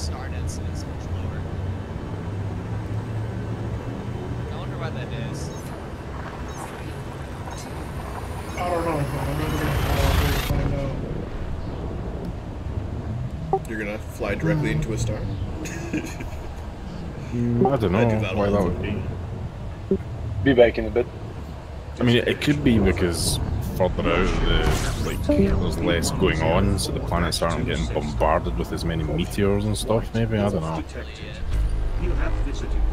star density is much lower. I wonder why that is. I don't know, but I'm never gonna fly out there to find out. You're gonna fly directly into a star? I don't know why that would be. Be back in a bit. I mean, it could be because further out, there's less going on, so the planets aren't getting bombarded with as many meteors and stuff, maybe? I don't know.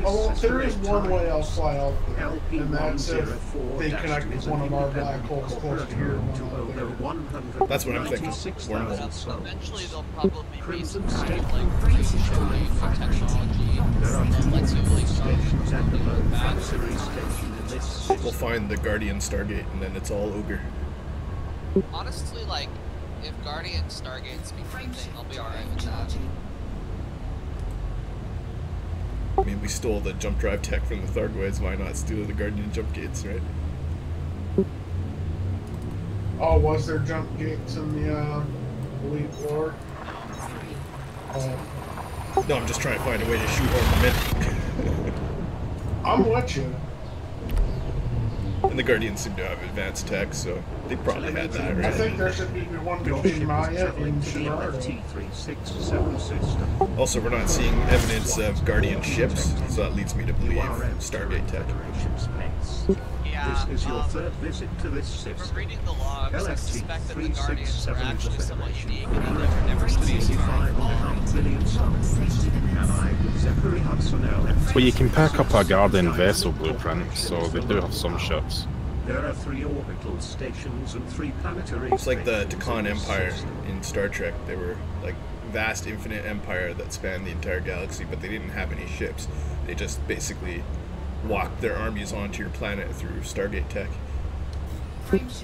Oh, there is one way I'll fly out there, and that's if they connect with one of our black holes close to here. That's what I'm thinking. Eventually they'll probably be some kind of like pre-showing technology that lets you like start something back. We'll find the Guardian Stargate, and then it's all ogre. Honestly, like, if Guardian Stargates become a thing, I'll be alright with that. I mean, we stole the jump drive tech from the Thargoids, why not steal the Guardian jump gates, right? Oh, was there jump gates in the Elite War? No, I'm just trying to find a way to shoehorn them in. I'm with you. And the Guardians seem to have advanced tech, so they probably had that, right? I think there should be one between Maya and Shimano. Also, we're not seeing evidence of Guardian ships, so that leads me to believe Stargate tech. Yeah, this is your third visit to this system. From reading the logs, I suspect that the Guardians are actually somewhat unique and that they're never space Well, you can pick up a Guardian vessel blueprint, so they do have some ships. There are 3 orbital stations and 3 planetary. It's like the Takan Empire in Star Trek. They were like vast, infinite empire that spanned the entire galaxy, but they didn't have any ships. They just basically walked their armies onto your planet through Stargate tech. It's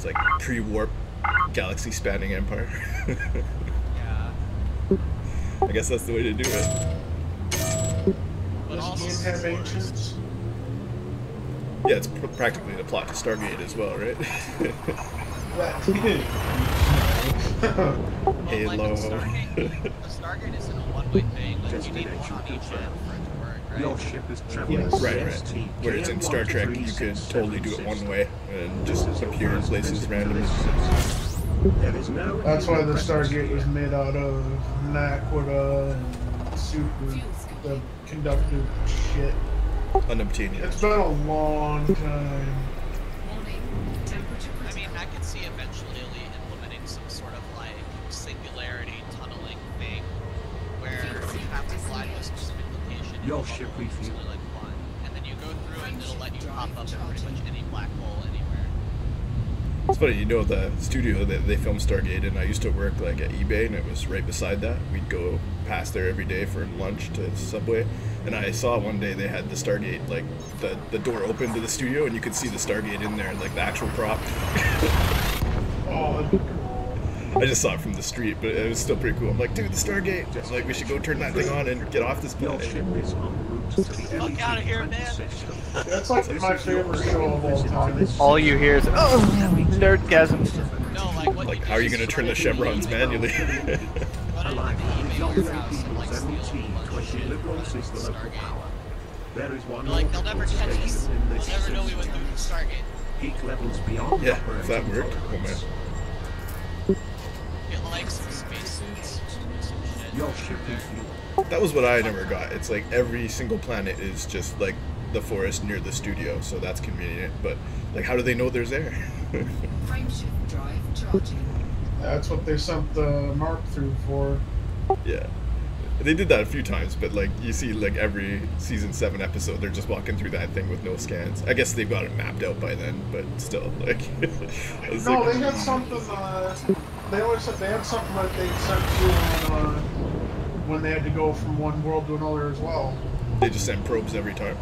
like pre-warp, galaxy-spanning empire. Yeah. I guess that's the way to do it. But also, Does the game have ancients? Yeah, it's practically the plot to Stargate as well, right? That's it. Halo. Like the Stargate isn't a one-way thing. Like, you need one on each end for it to work, right? Your ship is traveling. Yes. Right. Whereas in Star Trek, you could totally do it one way and just appear in places randomly. That's why the Stargate was made out of naquita and super conductive shit. Unobtainium. It's been a long time. I mean, I could see eventually implementing some sort of like singularity tunneling thing where you have to fly to a specific location. Your ship refuel. Like one, and then you go through and it'll let you pop up in pretty much any black hole anywhere. It's funny, you know, the studio that they filmed Stargate in, I used to work like at eBay, and it was right beside that. We'd go past there every day for lunch to Subway, and I saw one day they had the Stargate, like the door open to the studio, and you could see the Stargate in there, like the actual prop. Oh, that'd be cool. I just saw it from the street, but it was still pretty cool. I'm like, dude, the Stargate! Like, we should go turn that thing on and get off this planet. Fuck out of here, man! That's like my favorite show of all time. All you hear is, oh, nerdgasm. No, like what? Like, how are you gonna turn the chevrons manually? Run into the eBay house and like steal a bunch of shit from the Stargate. There is one. Like, they'll never catch us. They'll never know we went through the Stargate. Peak levels beyond. Yeah, if that worked. Oh man. Get like some spacesuits, some shit. Your ship refuel. That was what I never got. It's like every single planet is just like the forest near the studio, so that's convenient. But like, how do they know there's air? Frameshift drive charging. That's what they sent the Mark through for. Yeah, they did that a few times, but like you see, like every season 7 episode, they're just walking through that thing with no scans. I guess they've got it mapped out by then, but still, like. No, they had something. They always said they had something that they sent to when they had to go from one world to another as well. They just send probes every time.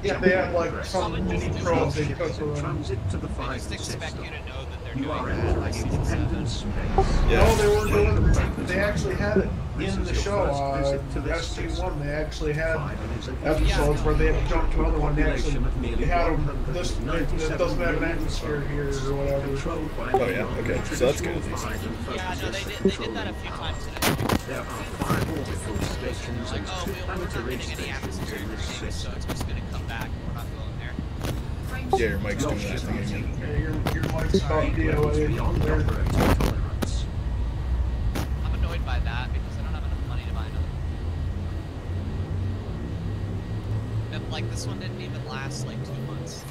Yeah, they had like some mini probes they took around. Transit to the I final just expect system. you to know that they're You doing are that entering in season independent 7. space. Yeah. No, they were doing. They actually had it in the show, SG1, they actually had episodes where they had to jump to another one. They had them, this, it doesn't have an atmosphere here or whatever. Oh yeah, okay, so that's good at least. Yeah, no, they did that a few times in it. There are 5 orbital stations Like, and oh, 2 we're not planetary getting any stations atmosphere in in this this thing, so system. it's just gonna come back. We're not going there. Yeah, your mic's doing that thing again. Yeah, your mic's about Levels DOA. beyond There. operating tolerance. I'm annoyed by that because I don't have enough money to buy another. And, like, this one didn't even last, like, 2 months.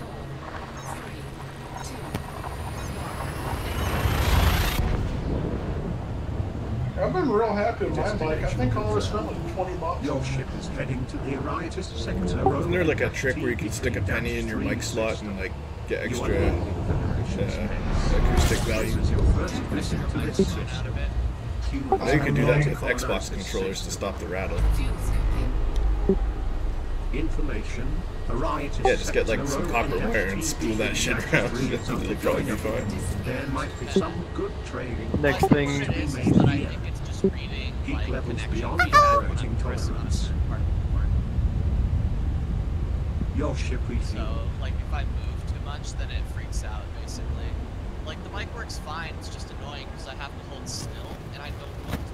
I've been real happy with my bike. I think I only spent like $20. Your ship is heading to the Ariatis sector. Isn't there like a trick where you can stick a penny in your mic slot and like get extra acoustic value? Out of it. I know you can do that with Xbox controllers to stop the rattle. Information. Ariatis Yeah, just get like sector some road copper wire and industries. spool that shit around. It'll probably be fine. There might be some good trading. Next Like, thing- what it is that I think it's just reading, Heat like, levels connection beyond feedback when operating I'm pressing on a tolerance. certain part of the board. Your ship So, received. like, if I move too much, then it freaks out, basically. Like, the mic works fine, it's just annoying because I have to hold still, and I don't want to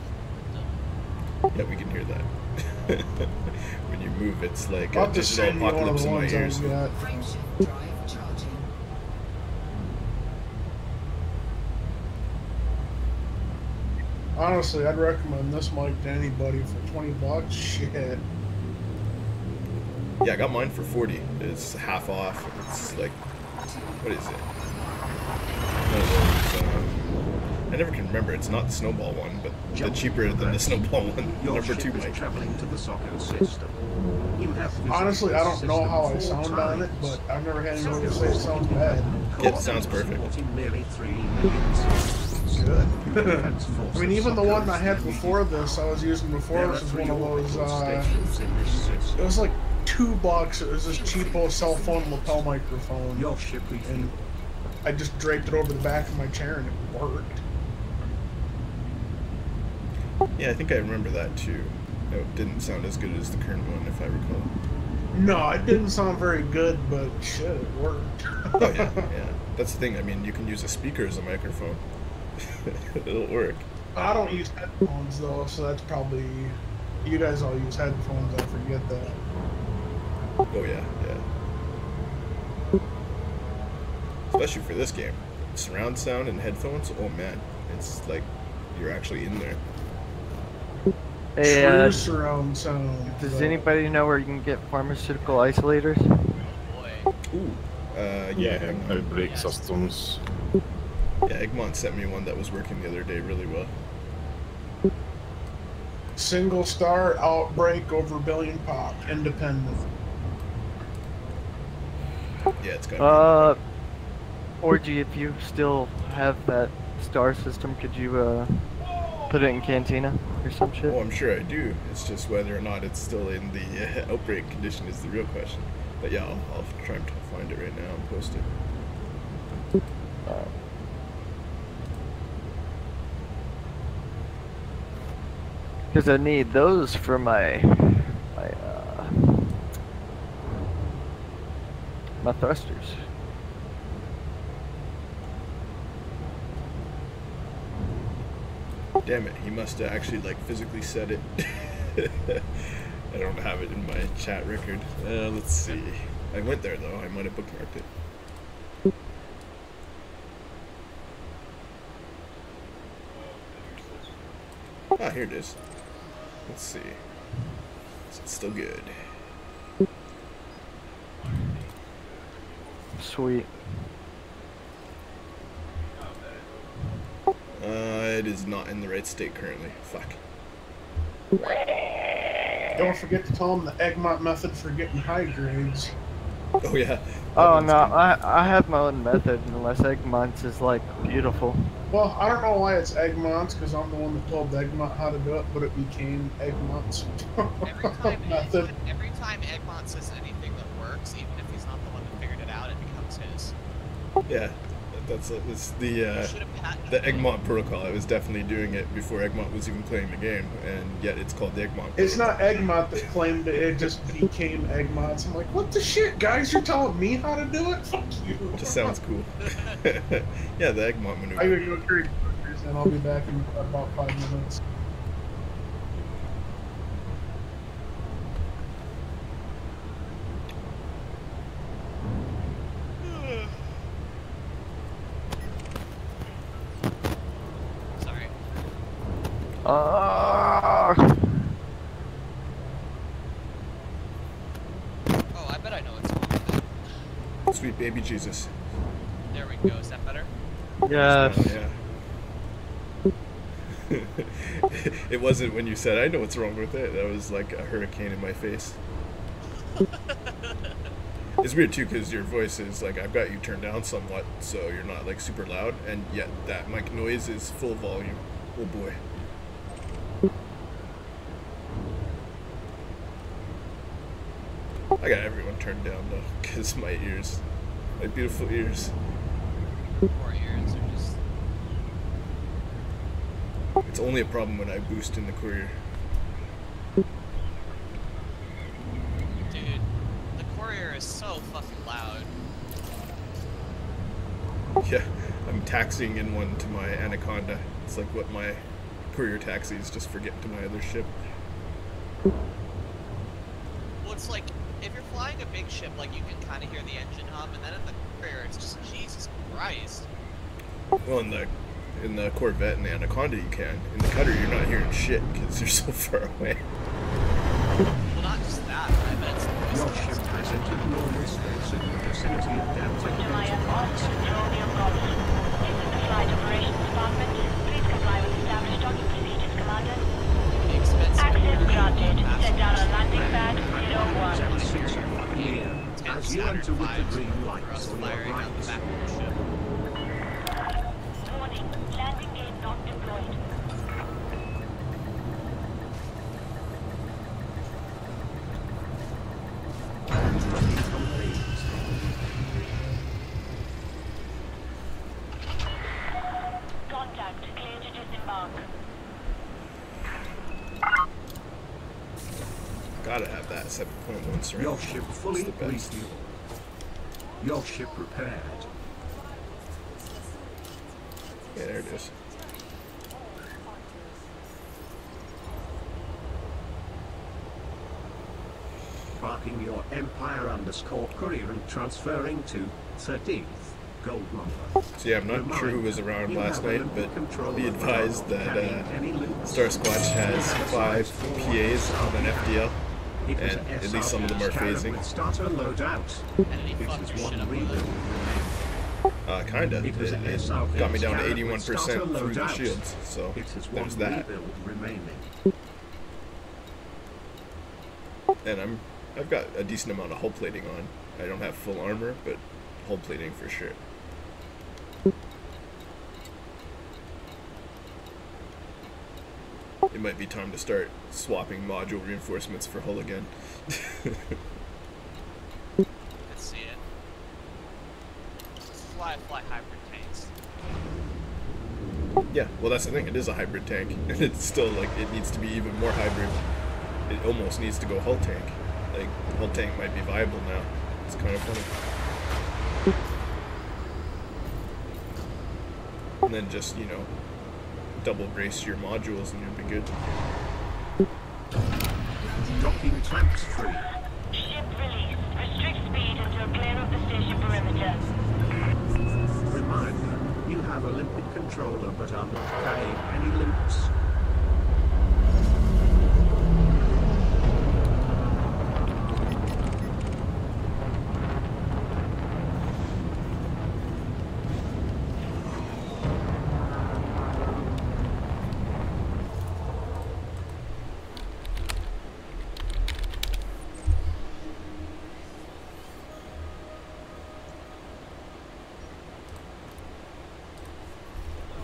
hold still. Yeah, we can hear that. When you move, it's like I'll a just digital send you one of apocalypse the in my ones ears. I've got. Frameshift drive charging. Honestly, I'd recommend this mic to anybody for $20. Shit. Yeah, I got mine for 40. It's half off. It's like, what is it? One of those, I never can remember. It's not the snowball one, but the cheaper than the snowball one. Your Number ship 2 is mic. traveling to the Socko system. You have visited Honestly, I this don't know how I system sound 4 on it, times. but I've never had anyone say it sounds bad. Yeah, it sounds perfect. Supporting nearly 3 million citizens. Good. Defense I forces mean, even the Socko one I had is before this, I was using before There are this, was 3 one of those, orbital stations in this system. it was like $2. It was this cheapo cell phone lapel microphone. Your ship And refueled. I just draped it over the back of my chair and it worked. Yeah, I think I remember that too. It didn't sound as good as the current one, if I recall. No, it didn't sound very good, but shit, it worked. Oh yeah, yeah. That's the thing. I mean, you can use a speaker as a microphone. It'll work. I don't use headphones though, so that's probably... You guys all use headphones, I forget that. Oh yeah, yeah. Especially for this game. Surround sound and headphones, oh man. It's like you're actually in there. Hey, True surround sound. does though. anybody know where you can get pharmaceutical isolators? Boy. Ooh. Yeah, Egmont. outbreak Yes. systems. Yeah, Egmont sent me one that was working the other day really well. Single star outbreak over billion pop. Independent. Yeah, it's got Orgy, if you still have that star system, could you put it in Cantina or some shit? Oh, I'm sure I do. It's just whether or not it's still in the outbreak condition is the real question. But yeah, I'll try and find it right now and post it. Because I need those for my thrusters. Damn it, he must have actually like physically said it. I don't have it in my chat record. Let's see. I went there though, I might have bookmarked it. Ah, here it is. Let's see. Is it still good? Sweet. It is not in the right state currently. Fuck. Don't forget to tell them the Egmont method for getting high grades. Oh yeah. Oh no, I have my own method unless Egmont's is like beautiful. Well, I don't know why it's Egmont's, because I'm the one that told Egmont how to do it, but it became Egmont's method. Every time Egmont says anything that works, even if he's not the one that figured it out, it becomes his. Yeah, It's the Egmont protocol. I was definitely doing it before Egmont was even playing the game, and yet it's called the Egmont protocol. It's not Egmont that claimed it, it just became Egmont. So I'm like, what the shit, guys? You're telling me how to do it? Fuck you. Just sounds cool. Yeah, the Egmont maneuver. I'm gonna go carry groceries and I'll be back in about 5 minutes. Sorry. Ah! Oh, I bet I know what's wrong with it. Sweet baby Jesus. There we go. Is that better? Yes. Yeah. It wasn't when you said, I know what's wrong with it. That was like a hurricane in my face. It's weird too, because your voice is like, I've got you turned down somewhat, so you're not like super loud, and yet that mic noise is full volume. Oh boy. I got everyone turned down though, because my ears, my beautiful ears. Poor ears are just. It's only a problem when I boost in the courier. Dude, the courier is so fucking loud. Yeah, I'm taxiing in one to my Anaconda. It's like what my courier taxis just for getting to my other ship. Well, it's like, if you're flying a big ship, like, you can kind of hear the engine hum, and then in the courier, it's just, Jesus Christ. Well, in the Corvette and the Anaconda you can. In the Cutter you're not hearing shit because you're so far away. Well, not just that, but I bet it's the voice. Your ship has entered normal space in the vicinity of Delta. Maya, Austin, Romeo Golf. This is the Flight Operations Department. Please comply with established docking procedures, Commander. The expensive Access courier granted. passenger Set down on ship landing pad paying 01. Here, as you Saturn enter with the vibes green for lights us on your firing out the right. back of the ship. Warning. Landing gate not deployed. Contact. Clear to disembark. Gotta have that 7.1 surround. Your ship fully It's the best. refueled. Your ship repaired. Yeah, there it is. Parking your Empire _ courier and transferring to 13th Gold Lumber. So yeah, I'm not sure who was around last night, but be advised that Star Squatch has 5 PAs on an FDL, and at least some of them are phasing. Starter loadout. Any This fucking is shit one up with it. rebuild. Kinda. It was an It got me down to 81% through the shields, so It is one there's that. rebuild remaining. And I've got a decent amount of hull plating on. I don't have full armor, but hull plating for sure. It might be time to start swapping module reinforcements for hull again. Let's see it. Fly hybrid tanks. Yeah, well that's the thing, it is a hybrid tank, and it's still like, it needs to be even more hybrid. It almost needs to go hull tank. Like, hull tank might be viable now. It's kind of funny. And then just, you know, double brace your modules and you'll be good. Docking tanks free. Ship release. Restrict speed until clear of the station perimeter. Reminder, you have a limpet controller but are not carrying any limps.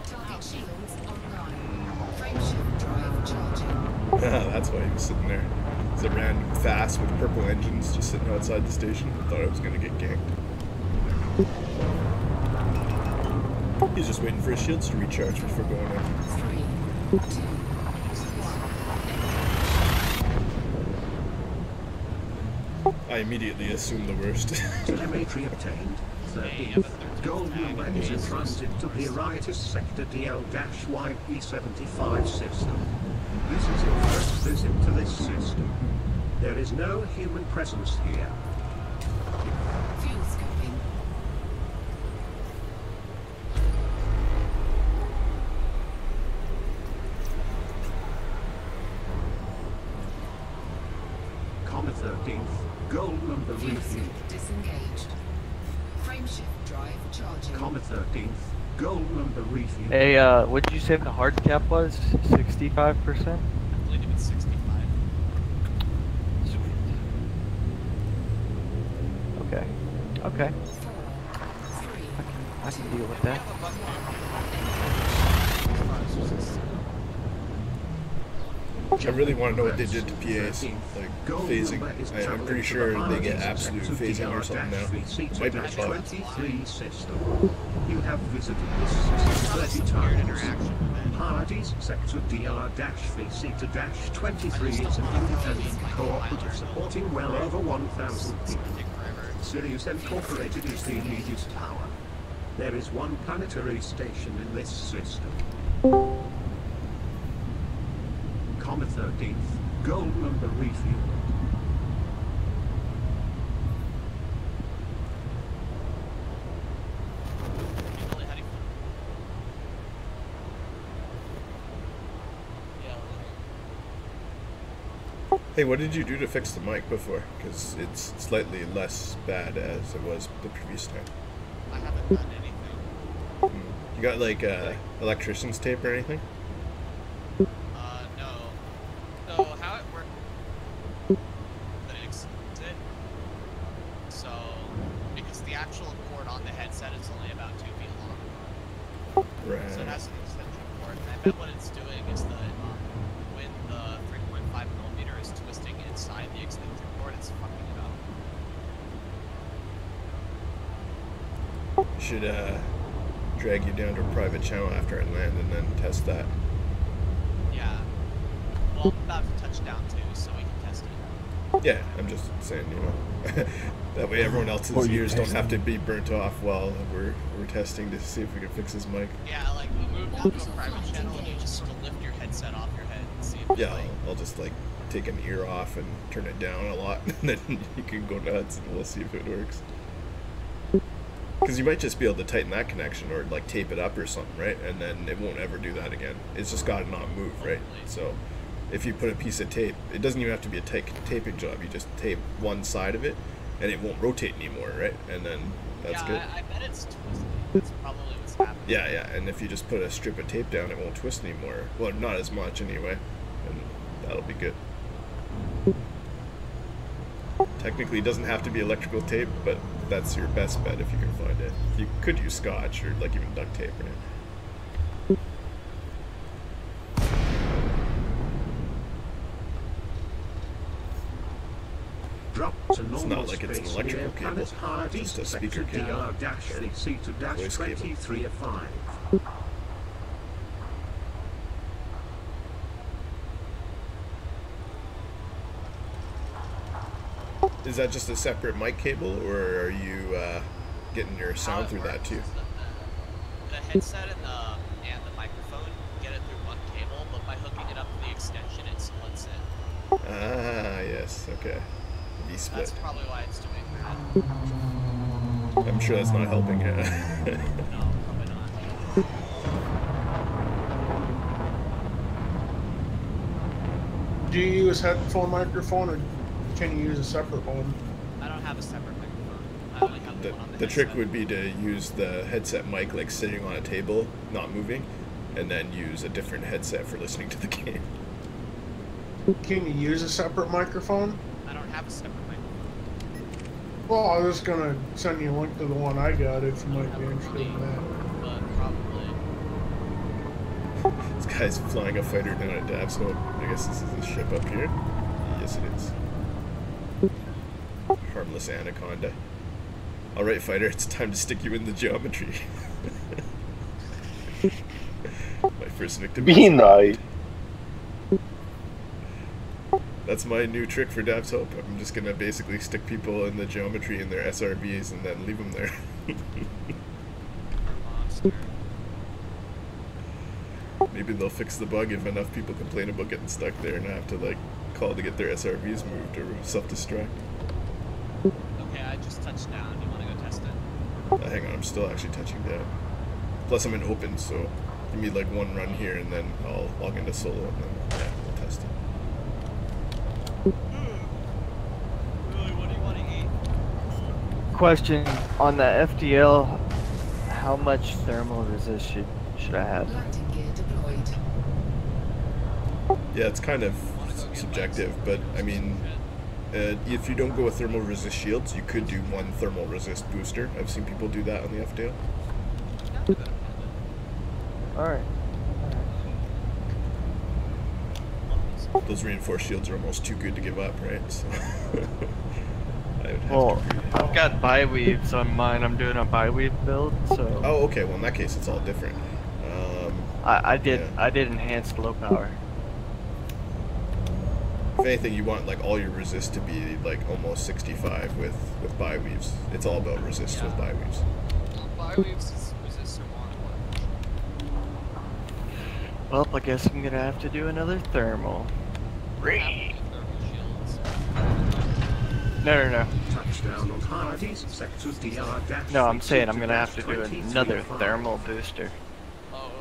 Target shields online. Frameshift drive charging. That's why he was sitting there. It's a random fast with purple engines just sitting outside the station. I thought I was gonna get ganked. He's just waiting for his shields to recharge before going in. 3, 2, 1. I immediately assume the worst. Telemetry obtained. 13th. Gold number is in transit to the Aritis Sector DL-YP75 system. This is your first visit to this system. There is no human presence here. Fuel scoping. Comma 13th. Gold number Fuel refuel. sync disengaged. Frameshift drive charging. Comma 13th. Gold number refuel. Hey, what did you say the hard cap was? 65%? I believe it's 65. Sweet. Okay. Okay. 4, 3, I can deal with that. I really want to know what they did to PAs, like phasing. I'm pretty sure they get absolute phasing or something now. Might be a bug. 23 system. You have visited this system 30 times. Hardy's Sector DR-VC-23 is an independent cooperative supporting well over 1,000 people. Sirius Incorporated is the immediate power. There is one planetary station in this system. Comma 13th. Gold number refuel. Hey, what did you do to fix the mic before? Because it's slightly less bad as it was the previous time. I haven't done anything. You got like electrician's tape or anything? No. So how it works? So because the actual cord on the headset is only about 2 feet long, Right. so it has an extension cord. And I bet what it's doing is that when the 3.5mm is twisting inside the extension cord, it's fucking it up. Should drag you down to a private channel after I land and then test that. Yeah. Well, I'm about to touch down too, so we can test it. Yeah, I'm just saying, you know, that way everyone else's What are you ears don't have to testing? be burnt off while we're testing to see if we can fix his mic. Yeah, like we move down to a private channel and you just sort of lift your headset off your head and see if Yeah, like, I'll just like take an ear off and turn it down a lot, and then you can go nuts and we'll see if it works. Because you might just be able to tighten that connection or like tape it up or something, right? And then it won't ever do that again. It's just got to not move, right? So if you put a piece of tape, it doesn't even have to be a taping job. You just tape one side of it and it won't rotate anymore, right? And then that's good. I bet it's twisted. That's probably what's happening. Yeah, and if you just put a strip of tape down, it won't twist anymore. Well, not as much anyway, and that'll be good. Technically, it doesn't have to be electrical tape, but that's your best bet if you can find it. You could use scotch or like even duct tape, right? Drop to It's normal not like it's an space electrical near cable, Planet Hardy's just a speaker Sector cable. Voice cable. DR-VC-2305. Is that just a separate mic cable, or are you getting your How sound it through that works too? is that the headset and the microphone get it through one cable, but by hooking it up to the extension, it splits it. Ah, yes, okay. V-split. That's probably why it's doing that. I'm sure that's not helping. No, probably not. Do you use headphone microphone or can you use a separate one? I don't have a separate microphone. I only have the one on the The trick headset. would be to use the headset mic like sitting on a table, not moving, and then use a different headset for listening to the game. Can you use a separate microphone? I don't have a separate microphone. Well, I was gonna send you a link to the one I got if you I might don't be have a interested in really, that. but probably. This guy's flying a fighter down at Dab, so I guess this is a ship up here. Yes, it is. Harmless anaconda. Alright, fighter, it's time to stick you in the geometry. for Snick to Be nice. That's my new trick for Dav's Hope. I'm just gonna basically stick people in the geometry in their SRVs and then leave them there. Monster. Maybe they'll fix the bug if enough people complain about getting stuck there and have to like call to get their SRVs moved or self-destruct. Okay, I just touched down. You want to go test it? Hang on, I'm still actually touching down. Plus I'm in open, so give me like one run here and then I'll log into solo and then yeah, we'll test it. Really, what do you want to eat? Question on the FDL, how much thermal resist should I have? Landing gear deployed. Yeah, it's kind of subjective, but I mean, if you don't go with thermal resist shields, you could do one thermal resist booster. I've seen people do that on the FDL. Alright. Those reinforced shields are almost too good to give up, right? So I would have Well, to agree. I've got bi-weaves on mine. I'm doing a bi-weave build, so Oh, okay. Well, in that case, it's all different. I did yeah. enhanced low power. If anything, you want like all your resist to be like almost 65 with bi-weaves. It's all about resist with bi-weaves. Bi-weaves is resist or Well, I guess I'm gonna have to do another thermal. No. Touchdown on Hardy's, sector DR No, I'm saying I'm gonna have to do another thermal booster. Oh,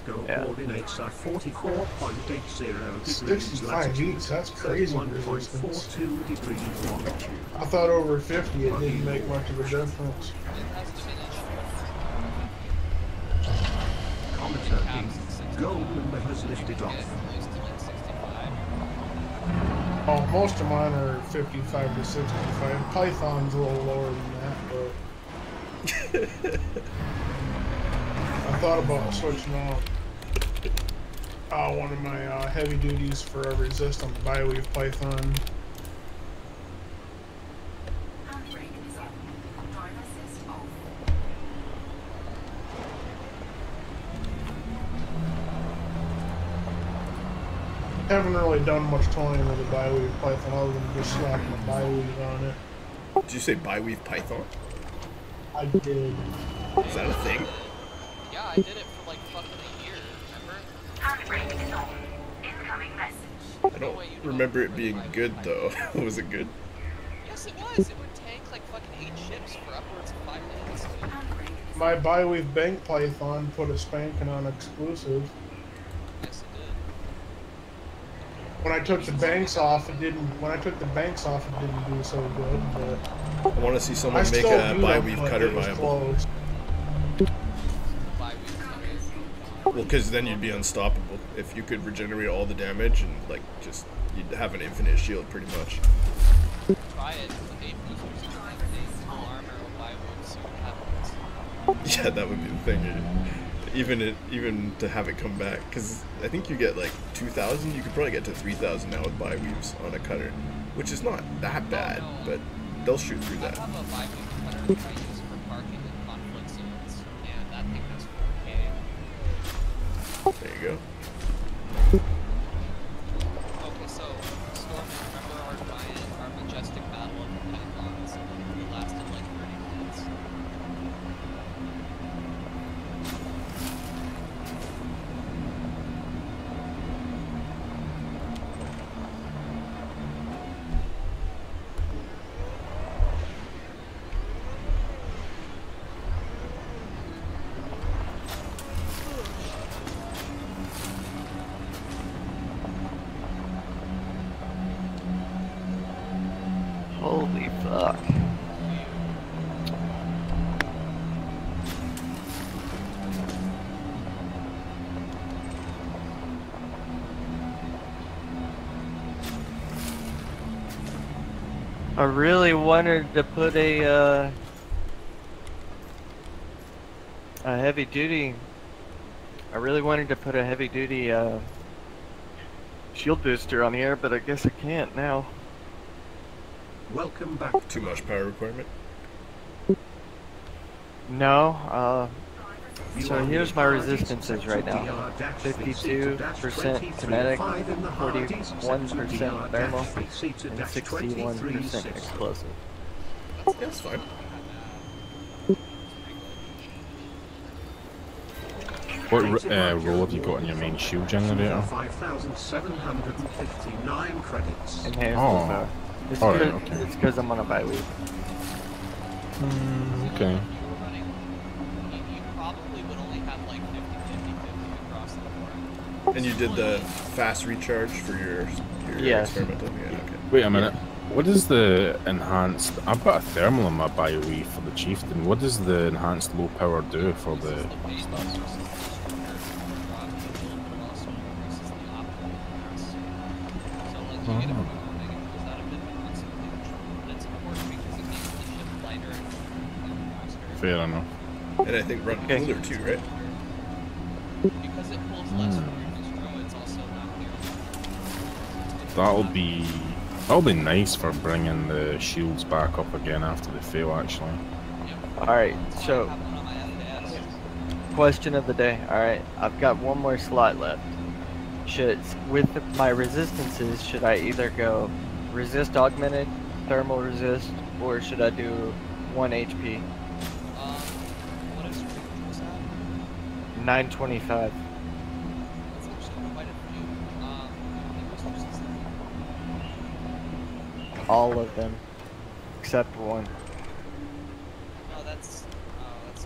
Go Yeah. coordinates are 44.80 degrees 65 each, that's crazy 1.42 degrees longitude. I thought over 50 it didn't make much of a difference. it has diminished. Cometer D. Goal number has lifted Yeah, off. it used to like 65. Oh, most of mine are 55 to 65. Python's a little lower than that, but I thought about switching out one of my heavy duties for a resist on the bi-weave Python. Handbrake is on. Drive assist off. Haven't really done much toying with the bi-weave Python other than just slapping the bi-weave on it. Did you say bi-weave Python? I did. Is that a thing? Yeah, I did it for like fucking a year, remember? Handbrake is on. Incoming message. I don't remember it being good though. Was it good? Yes, it was. It would tank like fucking 8 ships for upwards of 5 minutes. Handbrake is My bi-weave bank Python put a spanking on exclusive. Yes, it did. When I took the banks off, it didn't. When I took the banks off, it didn't do so good. But I want to see I someone make still a do bi-weave them, but cutter it was viable. close. Bi-weave cutters. Well, because then you'd be unstoppable. If you could regenerate all the damage and like just you'd have an infinite shield pretty much. Try it with 8 boosters on like full armor or bi-weave, see what happens. Yeah, that would be the thing. Even to have it come back, because I think you get like 2,000. You could probably get to 3,000 now with bi-weaves on a cutter, which is not that bad, but they'll shoot through I that. have a bi-weave cutter that I use for parking in conflict zones, and that thing has 4K. There you go. Okay, so, Storm, remember our majestic battle of the Pythons? It lasted like 30 minutes. Holy fuck. I really wanted to put a heavy duty. I really wanted to put a heavy duty shield booster on the air, but I guess I can't now. Welcome back. Too much power requirement. No, So here's my resistances right now. 52% kinetic, 41% thermal, and 61% explosive. That's fine. What role have you got in your main shield generator? 5,759 credits. Enhanced Oh. also. It's Alright, because okay. it's 'cause I'm on a bye week. Okay. You probably would only have like 50 across the board. And you did the fast recharge for your Yes. experimental? Yeah, okay. Wait a minute. What is the enhanced... I've got a thermal in my BioE for the Chieftain. What does the enhanced low power do for the... The base buster system is stronger rock shield, but also increases the optimal mass. So like you get a quick warning, it pulls out a bit more constantly, but it's important because it makes the ship lighter and faster. Fair enough. And I think run Okay. cooler too, right? Because it pulls less from your distro, it's also not clear. That'll be nice for bringing the shields back up again after they fail, actually. Alright, so question of the day. Alright, I've got one more slot left. With my resistances, should I either go resist augmented, thermal resist, or should I do 1 HP? What is was that? 925. That's actually quite a few. How many boosters is that? All of them. Except one. No, that's too much.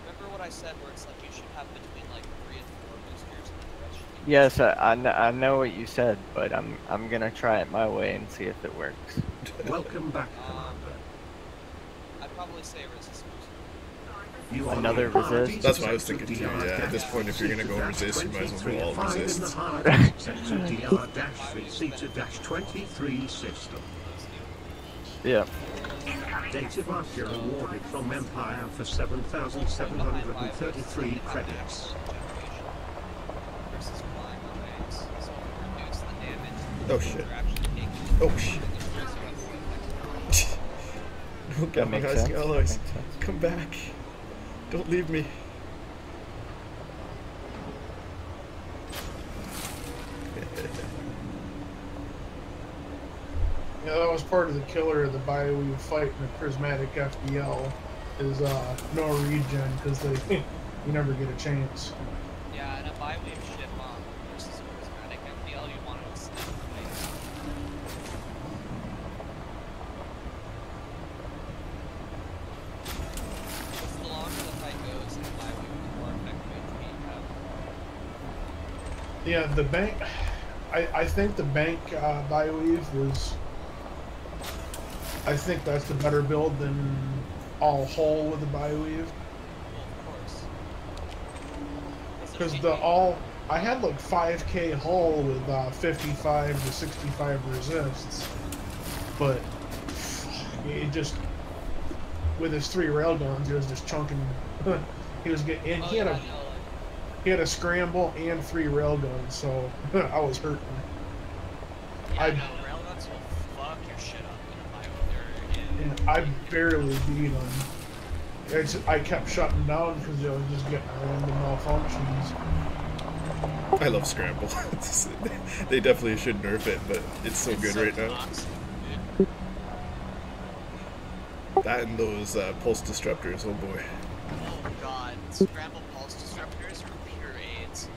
Remember what I said where it's like you should have between like 3 and 4 boosters and then the rest should be Yes, I know what you said, but I'm gonna try it my way and see if it works. Welcome back, Commander. I'd probably say resist booster. You are Another the resist? party That's what I was to thinking too, DR yeah. At this point, if you're gonna go resist, you might as well go all 23 in the resist. hard sector DR-3C-23 system. Yeah. Data marker awarded from Empire for 7,733 credits. Versus flying away, so it reduces the damage Oh shit. you're actually taking. Oh shit. No, That makes galvanizing sense. alloys. Makes sense. Come back. Don't leave me. Yeah, that was part of the killer of the BioWeave fight in the Prismatic FDL is no regen because you never get a chance. Yeah, and a bi-wave ship versus a prismatic FDL, you want to extend the fight. Because the longer the fight goes in bi-wave, the more effective HP you have. Yeah, the bank. I think the bank BioWeave was. I think that's the better build than all hull with the BioWeave. Well, of course. Because the all. I had like 5k hull with 55 to 65 resists. But. It just. With his 3 railguns, he was just chunking. He was getting. And he had a. He had a scramble and 3 railguns, so I was hurting. Yeah, no, railguns will fuck your shit up in a bio. I barely beat him. I kept shutting down because I was just getting random malfunctions. I love Scramble. They definitely should nerf it, but it's so good right now. Toxic, dude. That and those pulse disruptors, oh boy. Oh god, scramble pulse disruptors are pure AIDS.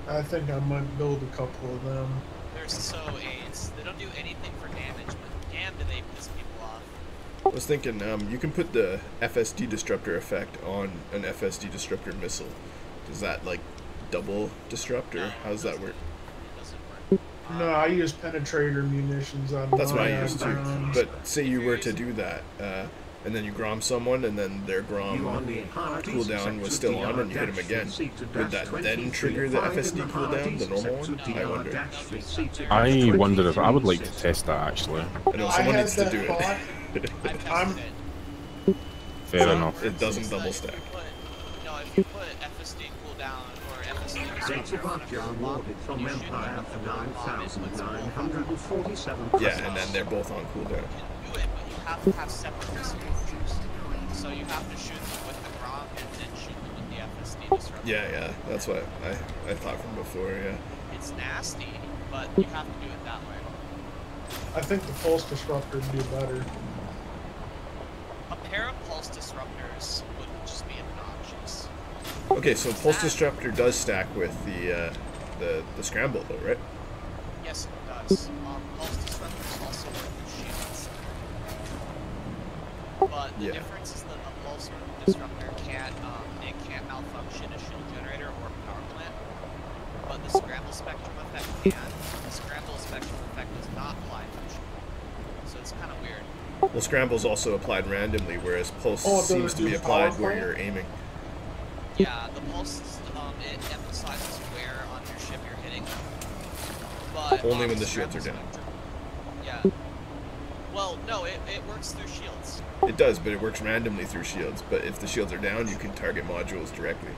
I think I might build a couple of them. They're so AIDS. They don't do anything for damage, but damn do they piss people off. I was thinking, you can put the FSD disruptor effect on an FSD disruptor missile. Does that, like, double disrupt, or how does that work? It doesn't work. No, I use penetrator munitions on That's what I my used to. rounds. But say you were to do that, and then you Grom someone, and then their Grom You are the hard cooldown was still on, and you hit him again. Would that then trigger the FSD cooldown, the normal one? I wonder. I wonder if I would like to test that actually. I know someone had needs to that do thought. it. I've I'm- tested it. Fair enough. It doesn't It's double like stack. if you put FSD cooldown or FSD Data disruptor on a marker bomb, awarded from you should Empire have for the bomb is what's called 9,947 Yeah, and then they're both on cooldown. You can do it, but you have to have separate missile launchers. So So you have to shoot them with the Grom and then shoot them with the FSD disruptor. Yeah, that's what I thought from before. Yeah. It's nasty, but you have to do it that way. I think the pulse disruptor would do better. A pair of pulse disruptors would just be obnoxious. Okay, so pulse disruptor does stack with the scramble though, right? Yes, it does. Pulse disruptors also work with shields. But the difference is that a pulse disruptor can't malfunction a shield generator or a power plant. But the scramble spectrum effect can. The scramble spectrum effect does not apply to a shield. So it's kind of weird. Well, scramble's also applied randomly, whereas pulse seems to be applied where you're aiming. Yeah, the pulse, it emphasizes where on your ship you're hitting. But only when the shields are down. Yeah. Well, no, it works through shields. It does, but it works randomly through shields. But if the shields are down, you can target modules directly.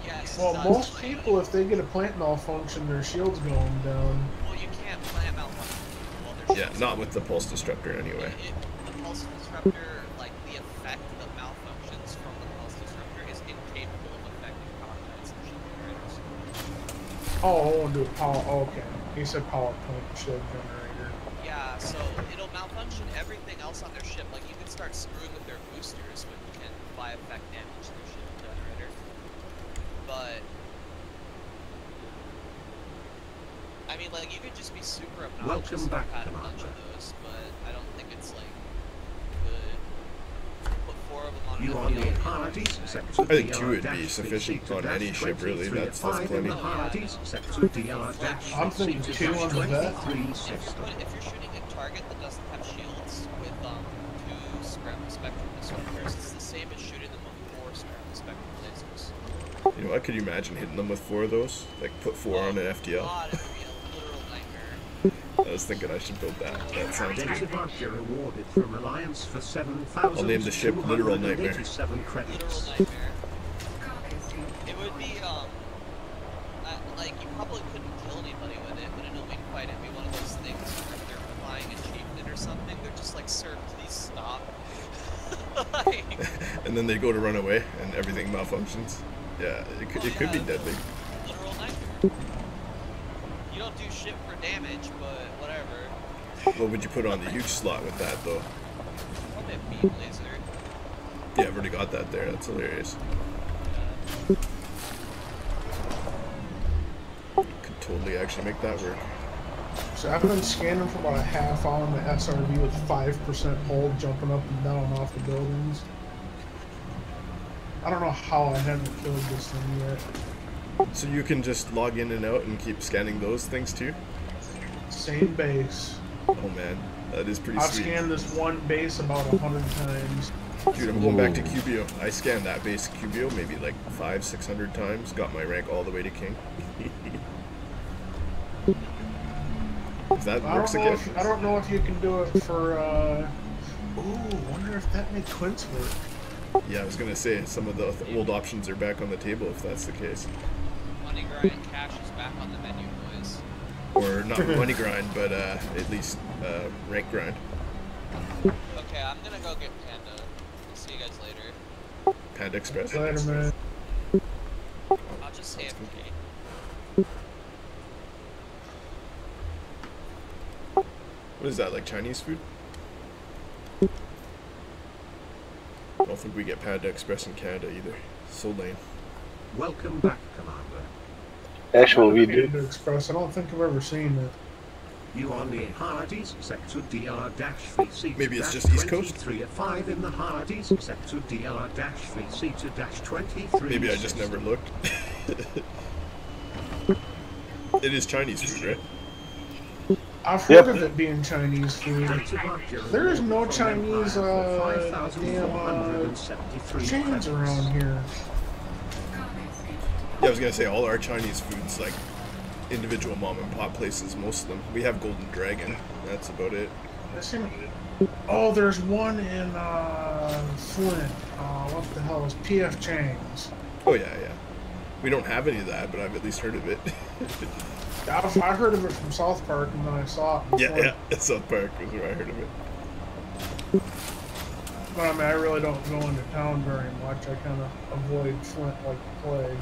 Yes. Well, most people, if they get a plant malfunction, their shield's going down. Well, you can't plant malfunction. Yeah, not with the pulse disruptor anyway. The pulse disruptor, like the effect that malfunctions from the pulse disruptor is incapable of affecting power plants and shield generators. Oh, I want to do a power. Oh, okay. He said power plant shield generator. Yeah, so it'll malfunction everything else on their ship. Like you can start screwing with their boosters, which can by effect damage their shield generator. But I mean, like you could just be super obnoxious. Welcome back, had a bunch Commander. of those, but I don't think it's like good. Put 4 of them on You the are near field. Hardy's sector I think 2 would be DR-3C sufficient on any ship, really. 23 That's at 5 plenty. in the Hardy's sector DR-3C I'm thinking 2 on the vet. If you're shooting a target that doesn't have shields with 2 scramble spectrum disruptors, it's the same as shooting them with 4 scramble spectrum lasers. You know what? Could you imagine hitting them with 4 of those? Like put 4 on an FDL. God, it would be a literal nightmare. I was thinking I should build that. That sounds Data good. voucher awarded from Reliance for 7,000. I'll name the ship Literal Nightmare. Literal credits. nightmare. It would be, like, you probably couldn't kill anybody with it, but in a wing fight it'd be one of those things where if they're flying a chieftain or something, they're just like, sir, please stop. Like, And then they go to run away and everything malfunctions. Yeah, it could be deadly. literal nightmare. You don't do shit for damage, but whatever. What would you put on the huge slot with that, though? Probably a beam laser. Yeah, I've already got that there. That's hilarious. Could totally actually make that work. So I've been scanning for about a half hour on the SRV with 5% hold, jumping up and down off the buildings. I don't know how I haven't killed this thing yet. So you can just log in and out and keep scanning those things too? Same base. Oh man, that is pretty I've sweet. scanned this one base about 100 times. Dude, I'm going back to QBO. I scanned that base QBO maybe like 500-600 times. Got my rank all the way to king. If that works again. I don't know if you can do it for. Ooh, wonder if that made Quince work. Yeah, I was gonna say some of the old options are back on the table if that's the case. Money grind cash is back on the menu, boys. Or not money grind, but at least rank grind. Okay, I'm gonna go get Panda. I'll see you guys later. Panda Express. Later, man. I'll just say AFK. What is that, like Chinese food? I don't think we get Panda Express in Canada either. So lame. Welcome back, Commander. Actually, we do. Panda Express. I don't think I've ever seen it. You are near Hardy's sector DR-3C. Maybe it's just East Coast? 23 at 5 in the Hardy's sector DR-3C to -23. Maybe I just never looked. It is Chinese food, right? I've heard of it being Chinese food. There is no Chinese chains around here. Yeah, I was gonna say all our Chinese foods like individual mom and pop places. Most of them. We have Golden Dragon. That's about it. Oh, there's one in Flint. What the hell is PF Chang's? Oh yeah. We don't have any of that, but I've at least heard of it. I heard of it from South Park, and then I saw it. Yeah. South Park was where I heard of it. But I mean, I really don't go into town very much. I kind of avoid Flint like the plague.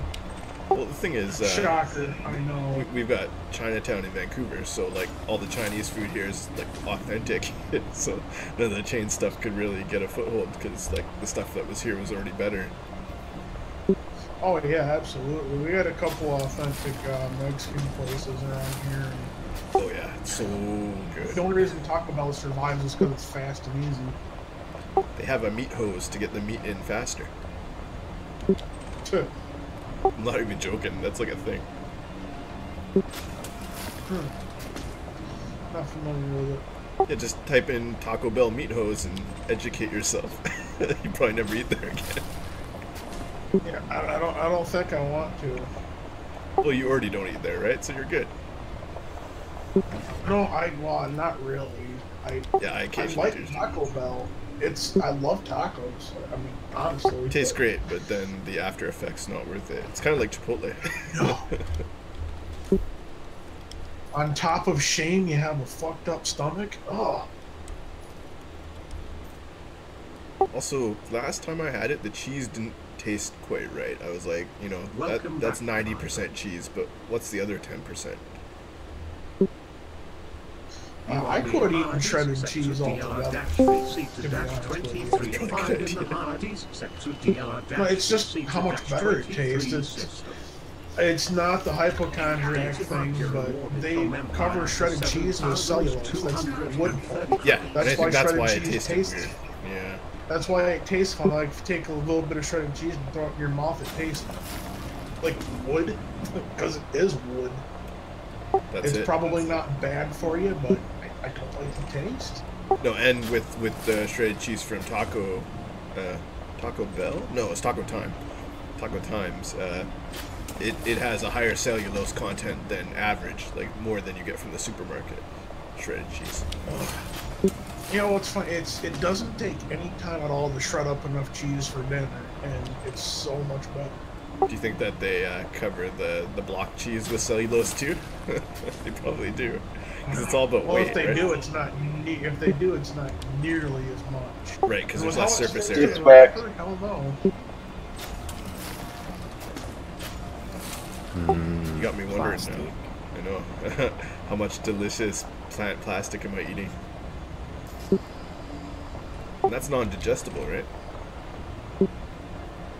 Well, the thing is, Shocker, I know. we've got Chinatown in Vancouver, so like all the Chinese food here is like authentic. So none of the chain stuff could really get a foothold because like the stuff that was here was already better. Oh yeah, absolutely. We had a couple authentic Mexican places around here. Oh yeah, it's so good. The only reason Taco Bell survives is because it's fast and easy. They have a meat hose to get the meat in faster. I'm not even joking. That's like a thing. Not familiar with it. Yeah, just type in Taco Bell meat hose and educate yourself. You probably never eat there again. Yeah, I don't think I want to. Well, you already don't eat there, right? So you're good. No, well, not really. I I occasionally like do. Taco Bell. I love tacos. I mean, honestly. It tastes great, but then the after effects not worth it. It's kind of like Chipotle. No. On top of shame, you have a fucked up stomach. Oh. Also, last time I had it, the cheese didn't taste quite right. I was like, you know, that's 90% cheese, but what's the other 10%? I could have eaten shredded cheese altogether. No, it's just how much better it tastes. It's not the hypochondriac thing, but they cover shredded cheese with cellulose. That's wood pulp. Yeah, That's why that's why shredded it cheese tastes tastes. weird. Yeah. That's why it tastes fun. Like if you take a little bit of shredded cheese and throw it in your mouth, it tastes like wood, because it is wood. It's probably not bad for you, but I don't like the taste. No, and with the shredded cheese from Taco Bell? No, it's Taco Time. Taco Times. It has a higher cellulose content than average, like more than you get from the supermarket. Shredded cheese. You know what's funny? It doesn't take any time at all to shred up enough cheese for dinner, and it's so much better. Do you think that they cover the block cheese with cellulose too? They probably do, because it's all about weight. If they right? do, it's not. If they do, it's not nearly as much. Right, because there's less surface area. area. Back. I don't know. You got me wondering now. I know. How much delicious plant plastic am I eating? And that's non-digestible, right?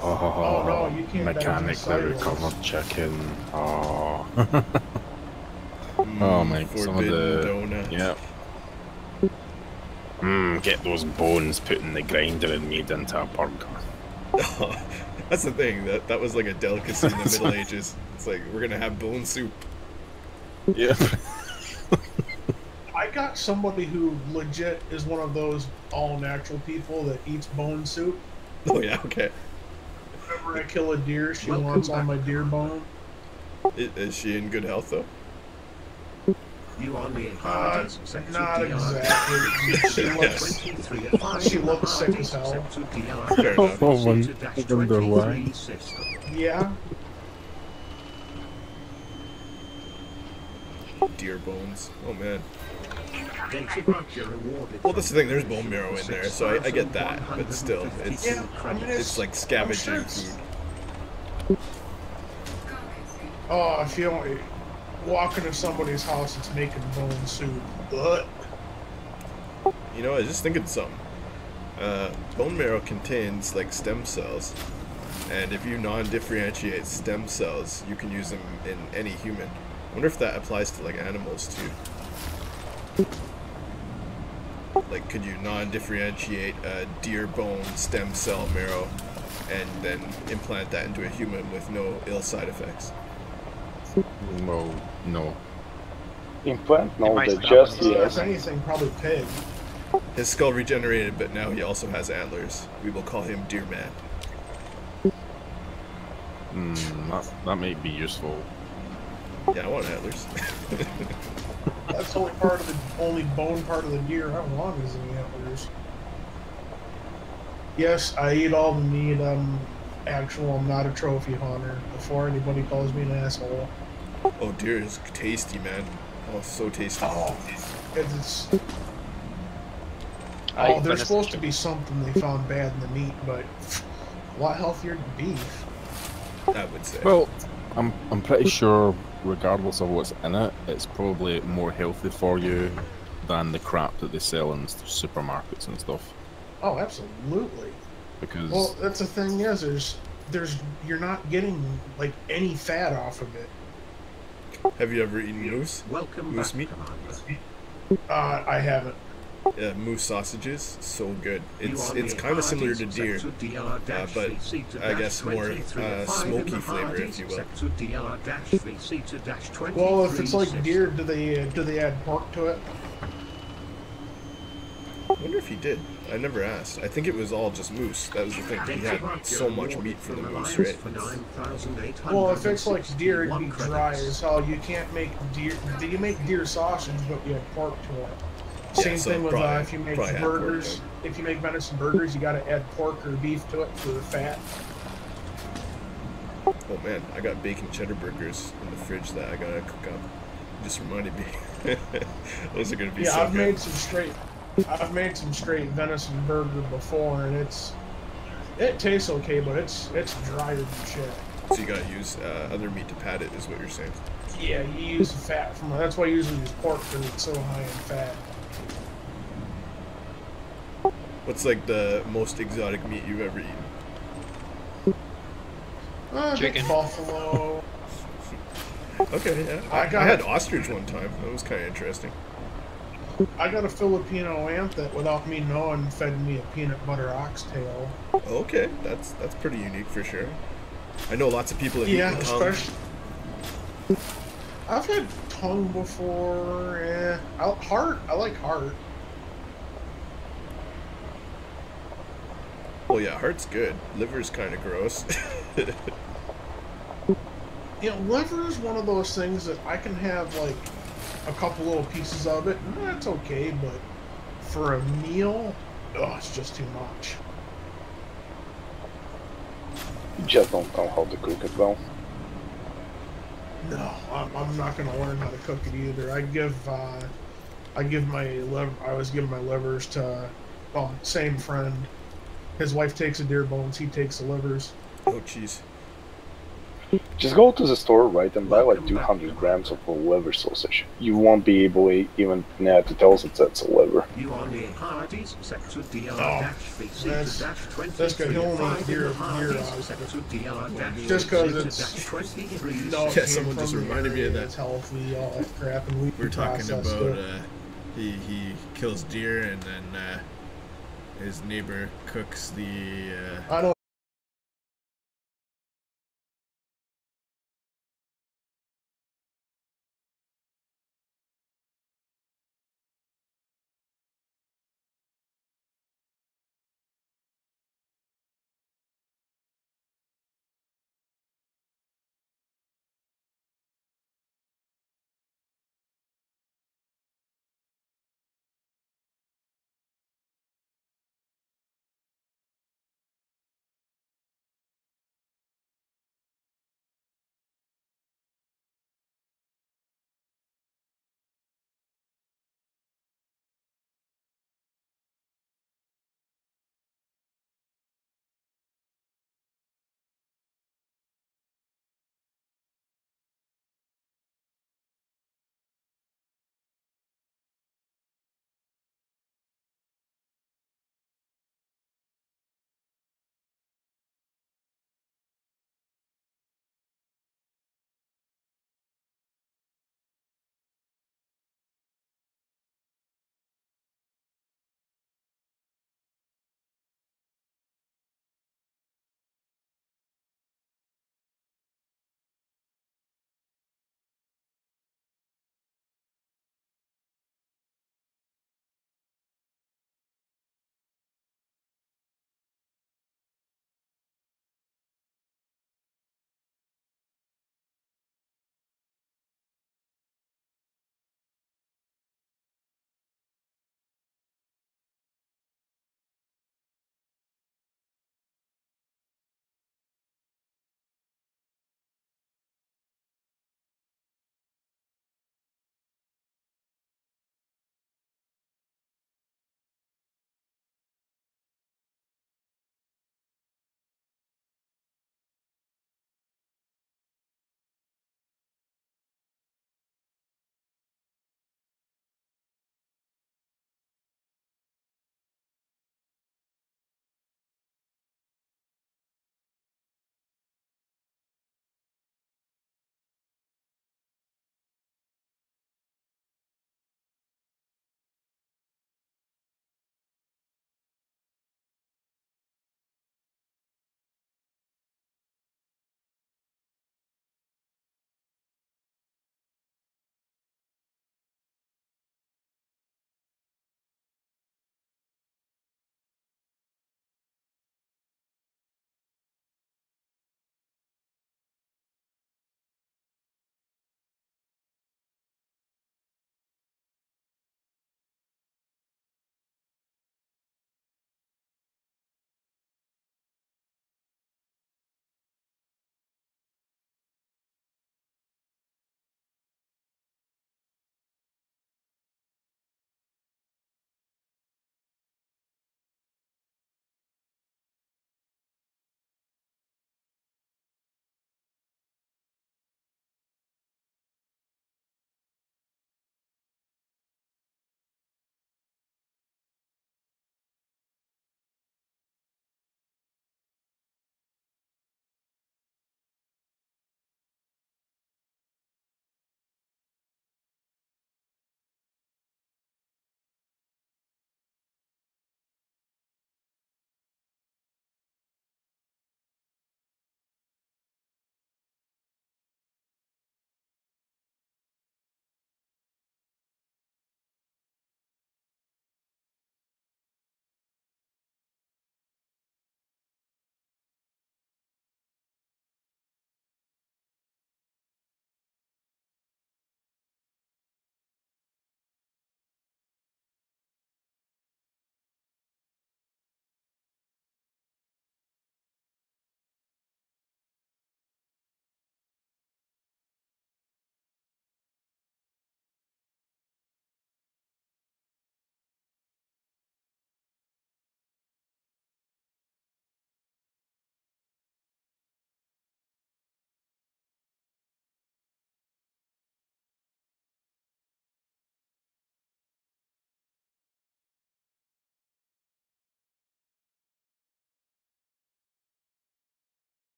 Oh, no, you can't mechanically digest recovered chicken. Oh. Oh my, some of the donut. Yeah. Get those bones put in the grinder and made into a burger. That's the thing. That was like a delicacy in the Middle Ages. It's like we're gonna have bone soup. Yeah. I got somebody who legit is one of those all-natural people that eats bone soup. Oh yeah, okay. Whenever I kill a deer, she wants all my deer bone. Is she in good health though? You only Not exactly. She looks sick as hell. Fair enough. I wonder why. Yeah. Deer bones. Oh man. Well, that's the thing. There's bone marrow in there, so I get that. But still, it's like scavenging food. Oh, if you don't walk into somebody's house that's making bone soup, but You know, I was just thinking something. Bone marrow contains like stem cells, and if you non-differentiate stem cells, you can use them in any human. I wonder if that applies to like animals too. Like, could you non-differentiate a deer bone stem cell marrow and then implant that into a human with no ill side effects? Well, no. Implant? No, might digest, stop. if yes. anything, probably pig. His skull regenerated, but now he also has antlers. We will call him Deer Man. That might be useful. Yeah, I want antlers. That's the only bone part of the deer I want is the antlers. Yes, I eat all the meat. I'm not a trophy hunter. Before anybody calls me an asshole. Oh, deer is tasty, man. Oh, so tasty. Oh, it's. Oh, there's supposed to be something they found bad in the meat, but a lot healthier than beef. I would say. Well, I'm pretty sure, regardless of what's in it, it's probably more healthy for you than the crap that they sell in supermarkets and stuff. Oh, absolutely. Because well, that's the thing is, you're not getting like any fat off of it. Have you ever eaten moose? Welcome moose back, meat? I haven't. Yeah, moose sausages, so good. It's kind of similar to deer, but I guess more smoky flavor, if you will. Well, if it's like deer, do they add pork to it? I wonder if he did. I never asked. I think it was all just moose. That was the thing. He had so much meat from the moose, right? Well, if it's like deer, it'd be dry as hell. You can't make deer. You make deer sausage, but you add pork to it. Same thing with if you make burgers. If you make venison burgers, you got to add pork or beef to it for the fat. Oh man, I got bacon cheddar burgers in the fridge that I gotta cook up. You just reminded me. Those are gonna be so good. I've made some straight venison burger before, and it tastes okay, but it's drier than shit. So you gotta use other meat to pad it, is what you're saying? Yeah, you use the fat from it. That's why I usually use pork because it's so high in fat. What's like the most exotic meat you've ever eaten? Chicken. Buffalo. Okay, yeah. I had ostrich one time. That was kind of interesting. I got a Filipino aunt that, without me knowing, fed me a peanut butter oxtail. Okay, that's pretty unique for sure. I know lots of people that eat the tongue. Especially. I've had tongue before. Heart. I like heart. Oh yeah, heart's good. Liver's kind of gross. You know, liver is one of those things that I can have like a couple little pieces of it, and that's okay, but for a meal, it's just too much. You just don't know how to cook it well. No, I'm not going to learn how to cook it either. I was giving my livers to, well, same friend. His wife takes the deer bones, he takes the livers. Oh, jeez. Just go to the store, right, and buy like 200 grams of a liver sausage. You won't be able even to tell that that's a liver. That's good. He'll only eat deer just because it's... No, yeah, someone just reminded me of that. It's healthy, all that crap, and we were talking about he kills deer and then his neighbor cooks the... I don't